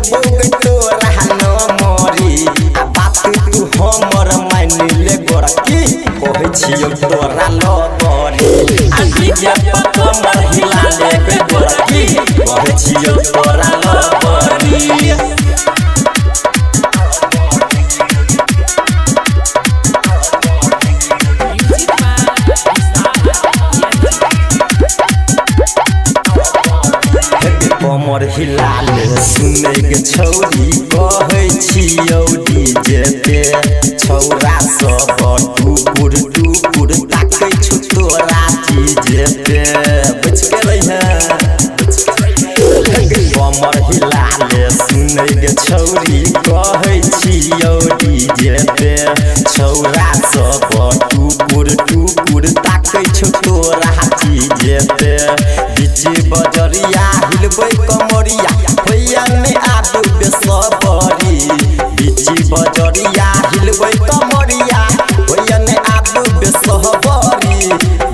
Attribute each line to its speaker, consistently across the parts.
Speaker 1: देबो तोरा न मरी आ बात तू हमर मान ले गोरकी कहै छियौ तोरा लबरी आ डीजे पर कमर हिला ले गोरकी कहै छियौ तोरा लबरी कमर हिला ले सुनै के छौरी कहै छियौ डीजे पे छौरा सब टुकुर टुकुर ताकै छु तोरा डीजे पे बच के रही कमर हिला ले सुनै के छौरी कहै छियौ डीजे पे छौरा सब टुकुर टुकुर ताकै छु तोरा डीजे पे बीच बजरिया हिलबै कमरिया भैया ने आबू बेसबरी बीच बजरिया हिलबै कमरिया भैया ने आबू बेसबरी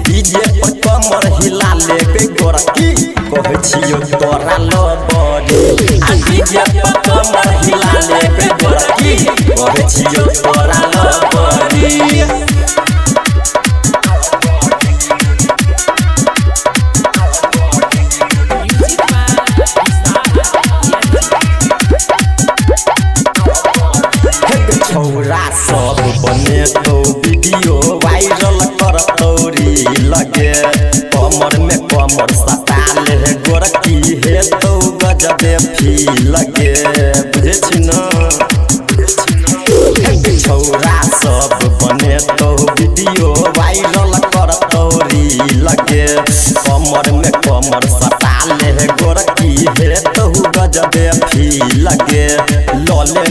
Speaker 1: डीजे पर कमर हिला लेबै गोरकी कहै छियौ तोरा लबरी आ डीजे पर कमर हिला लेबै गोरकी कहै छियौ तोरा लबरी छौरा सब बनेतौ वीडियो वायरल करतौरी लगे कमर में कमर सटा ले गोरकी हेतौ गजबे फील लगे बुझे छी न छौरा सब बनेतौ वीडियो वायरल करतौरी लगे कमर में कमर सटा ले गोरकी हेतौ गजबे फील लगे लले